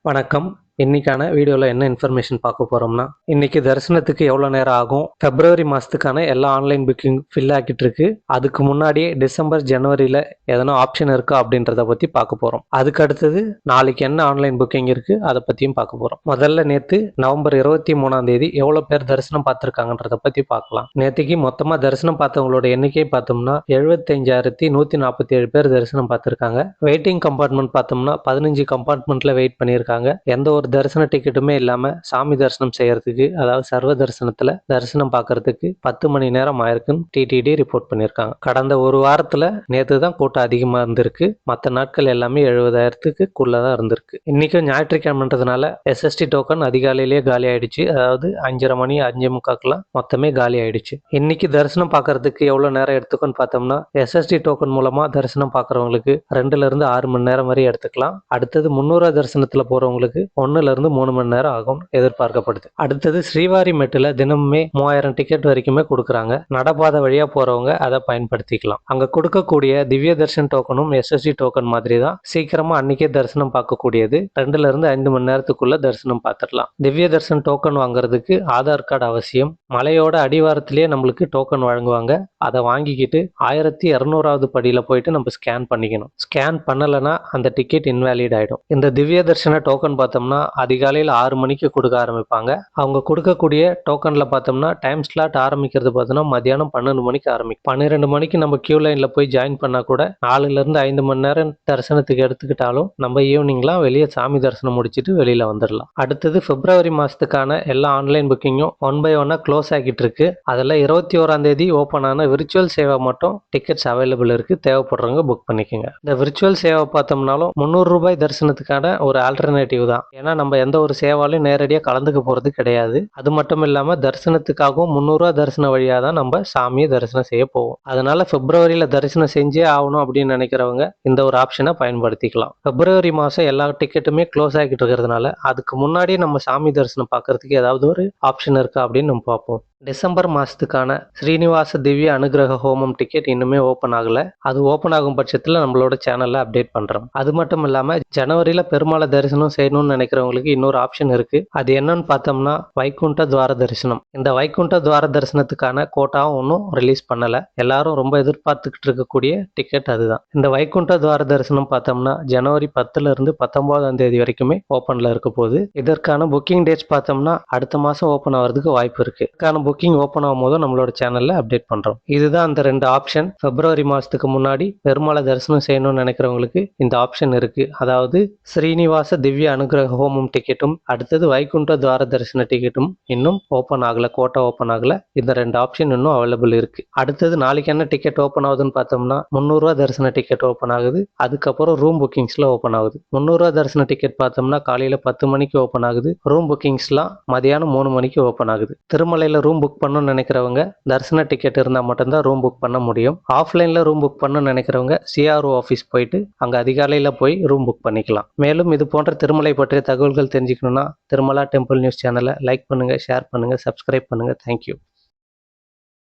வணக்கம். இன்னைக்கான வீடியோவில் என்ன இன்ஃபர்மேஷன் பார்க்க போகிறோம்னா, இன்னைக்கு தரிசனத்துக்கு எவ்வளோ நேரம் ஆகும், பிப்ரவரி மாதத்துக்கான எல்லா ஆன்லைன் புக்கிங் ஃபில் ஆகிட்டு இருக்கு. அதுக்கு முன்னாடியே டிசம்பர் ஜனவரியில் எதனா ஆப்ஷன் இருக்கா அப்படின்றத பற்றி பார்க்க போகிறோம். அதுக்கு அடுத்தது நாளைக்கு என்ன ஆன்லைன் புக்கிங் இருக்குது அதை பற்றியும் பார்க்க போகிறோம். முதல்ல நேற்று நவம்பர் 23 எவ்வளோ பேர் தரிசனம் பார்த்துருக்காங்கன்றதை பற்றி பார்க்கலாம். நேற்றுக்கு மொத்தமாக தரிசனம் பார்த்தவங்களோட எண்ணிக்கை பார்த்தோம்னா 75,147 பேர் தரிசனம் பார்த்துருக்காங்க. வெயிட்டிங் கம்பார்ட்மெண்ட் பார்த்தோம்னா 15 கம்பார்ட்மெண்ட்டில் வெயிட் பண்ணியிருக்காங்க. எந்த ஒரு தரிசன டிக்கெட்டுமே இல்லாம சாமி தரிசனம் செய்யறதுக்கு, அதாவது சர்வ தரிசனத்துல தரிசனம் பார்க்கறதுக்கு 10 மணி நேரம் ஆயிருக்குன்னு டிடிடி ரிப்போர்ட் பண்ணியிருக்காங்க. கடந்த ஒரு வாரத்துல நேற்று தான் கூட்டம் அதிகமா இருந்திருக்கு. மற்ற நாட்கள் எல்லாமே 70,000க்குள்ளதான் இருந்திருக்கு. இன்னைக்கும் ஞாயிற்றுக்கிழமைன்றதுனால எஸ்எஸ்டி டோக்கன் அதிகாலையிலேயே காலி ஆயிடுச்சு. அதாவது 5:30 மணி 5:45 மொத்தமே காலி ஆயிடுச்சு. இன்னைக்கு தரிசனம் பார்க்கறதுக்கு எவ்வளவு நேரம் எடுத்துக்கோன்னு பார்த்தோம்னா, எஸ்எஸ்டி டோக்கன் மூலமா தரிசனம் பார்க்கறவங்களுக்கு 2ல இருந்து 6 மணி நேரம் வரை எடுத்துக்கலாம். அடுத்தது 300 தரிசனத்துல போறவங்களுக்கு 1ல இருந்து 3 மணி நேரம் ஆகும் எதிர்பார்க்கப்படுது. அடுத்தது ஸ்ரீவாரி மெட்டில் தினமுமே 3000 டிக்கெட் வரைக்குமே கொடுக்குறாங்க. நடப்பாதை வழியா போறவங்க அதை பயன்படுத்திக்கலாம். அங்க கொடுக்கக்கூடிய திவ்ய தர்ஷன் டோக்கனும் எஸ்எஸ்டி டோக்கன் மாதிரி தான். சீக்கிரமா அன்னைக்கே தரிசனம் பார்க்கக்கூடியது. 2ல இருந்து 5 மணி நேரத்துக்குள்ள தரிசனம் பார்த்துடலாம். திவ்ய தர்ஷன் டோக்கன் வாங்குறதுக்கு ஆதார் கார்டு அவசியம். மலையோட அடிவாரத்திலேயே நம்மளுக்கு டோக்கன் வழங்குவாங்க. அதை வாங்கிக்கிட்டு 1200வது படியில போயிட்டு நம்ம ஸ்கேன் பண்ணிக்கணும். ஸ்கேன் பண்ணலைன்னா அந்த டிக்கெட் இன்வேலிட் ஆயிடும். இந்த திவ்ய தர்ஷன டோக்கன் பார்த்தோம்னா அதிகாலையில் 6 மணிக்கு கொடுக்க ஆரம்பிப்பாங்க. அவங்க கொடுக்கக்கூடிய டோக்கன்ல பார்த்தோம்னா டைம் ஸ்லாட் ஆரம்பிக்கிறது பார்த்தோம்னா மதியானம் 12 மணிக்கு ஆரம்பிக்கும். 12 மணிக்கு நம்ம கியூ லைன்ல போய் ஜாயின் பண்ணா கூட 4ல இருந்து 5 மணி நேரம் தரிசனத்துக்கு எடுத்துக்கிட்டாலும் நம்ம ஈவினிங்லாம் வெளியே சாமி தரிசனம் முடிச்சுட்டு வெளியில வந்துடலாம். அடுத்தது பிப்ரவரி மாசத்துக்கான எல்லா ஆன்லைன் புக்கிங்கும் 1 by 1 க்ளோஸ் ஆகிட்டு இருக்கு. அதில் 21 ஓப்பன் ஆன விர்ச்சுவல் சேவை மட்டும் டிக்கெட்ஸ் அவைலபிள் இருக்கு. தேவைப்படுறவங்க புக் பண்ணிக்கோங்க. இந்த விர்ச்சுவல் சேவை பார்த்தோம்னாலும் 300 ரூபாய் தரிசனத்துக்கான ஒரு ஆல்டர்னேட்டிவ் தான். ஏன்னா நம்ம எந்த ஒரு சேவாலையும் நேரடியாக கலந்துக்க போறது கிடையாது. அது மட்டும் இல்லாம தரிசனத்துக்காகவும் 300 ரூபா தரிசன வழியா தான் நம்ம சாமியை தரிசனம் செய்ய போவோம். அதனால பிப்ரவரியில தரிசனம் செஞ்சே ஆகணும் அப்படின்னு நினைக்கிறவங்க இந்த ஒரு ஆப்ஷனை பயன்படுத்திக்கலாம். பிப்ரவரி மாசம் எல்லா டிக்கெட்டுமே க்ளோஸ் ஆகிட்டு இருக்கிறதுனால அதுக்கு முன்னாடி நம்ம சாமி தரிசனம் பார்க்கறதுக்கு ஏதாவது ஒரு ஆப்ஷன் இருக்கா அப்படின்னு நம்ம பார்ப்போம். டிசம்பர் மாசத்துக்கான ஸ்ரீனிவாச திவ்ய அனுகிரக ஹோமம் டிக்கெட் இன்னுமே ஓப்பன் ஆகல. அது ஓப்பன் ஆகும் பட்சத்தில் நம்மளோட சேனல்ல அப்டேட் பண்றோம். அது மட்டும் இல்லாம ஜனவரியில பெருமாளை தரிசனம் செய்யணும்னு நினைக்கிறவங்களுக்கு இன்னொரு ஆப்ஷன் இருக்கு. அது என்னன்னு பார்த்தோம்னா வைகுண்ட துவார தரிசனம். இந்த வைகுண்ட துவார தரிசனத்துக்கான கோட்டாவும் ஒன்றும் ரிலீஸ் பண்ணல. எல்லாரும் ரொம்ப எதிர்பார்த்துக்கிட்டு இருக்கக்கூடிய டிக்கெட் அதுதான். இந்த வைகுண்ட துவார தரிசனம் பார்த்தோம்னா ஜனவரி 10ல இருந்து 19ஆம் தேதி வரைக்குமே ஓப்பன்ல இருக்க போகுது. இதற்கான புக்கிங் டேட்ஸ் பார்த்தோம்னா அடுத்த மாசம் ஓப்பன் ஆகிறதுக்கு வாய்ப்பு இருக்கு. புக்கிங் ஓப்பன் ஆகும் போது நம்மளோட சேனல்ல அப்டேட் பண்றோம். இதுதான் அந்த 2 ஆப்ஷன். பிப்ரவரி மாசத்துக்கு முன்னாடி பெருமாளை தரிசனம் செய்யணும்னு நினைக்கிறவங்களுக்கு இந்த ஆப்ஷன் இருக்கு. அதாவது ஸ்ரீனிவாச திவ்ய அனுகிரக ஹோமம் டிக்கெட்டும் அடுத்தது வைகுண்ட துவார தரிசன டிக்கெட்டும் இன்னும் ஓப்பன் ஆகல. கோட்டா ஓப்பன் ஆகல. இந்த 2 ஆப்ஷன் இன்னும் அவைலபிள் இருக்கு. அடுத்தது நாளைக்கு என்ன டிக்கெட் ஓப்பன் ஆகுதுன்னு பார்த்தோம்னா 300 ரூபா தரிசன டிக்கெட் ஓப்பன் ஆகுது. அதுக்கப்புறம் ரூம் புக்கிங்ஸ்ல ஓப்பன் ஆகுது. 300 ரூபா தரிசன டிக்கெட் பார்த்தோம்னா காலையில 10 மணிக்கு ஓப்பன் ஆகுது. ரூம் புக்கிங்ஸ்லாம் மதியானம் 3 மணிக்கு ஓப்பன் ஆகுது. திருமலையில ரூம் புக் பண்ணணும்னு நினைக்கிறவங்க தரிசன டிக்கெட் இருந்தால் மட்டும்தான் ரூம் புக் பண்ண முடியும். ஆஃப்லைன்ல ரூம் புக் பண்ணணும்னு நினைக்கிறவங்க சிஆர்ஓ ஆஃபீஸ் போயிட்டு அங்கே அதிகாலையில் போய் ரூம் புக் பண்ணிக்கலாம். மேலும் இது போன்ற திருமலை பற்றிய தகவல்கள் தெரிஞ்சுக்கணும்னா திருமலா டெம்பிள் நியூஸ் சேனலை லைக் பண்ணுங்க, ஷேர் பண்ணுங்க, சப்ஸ்கிரைப் பண்ணுங்க. தேங்க்யூ.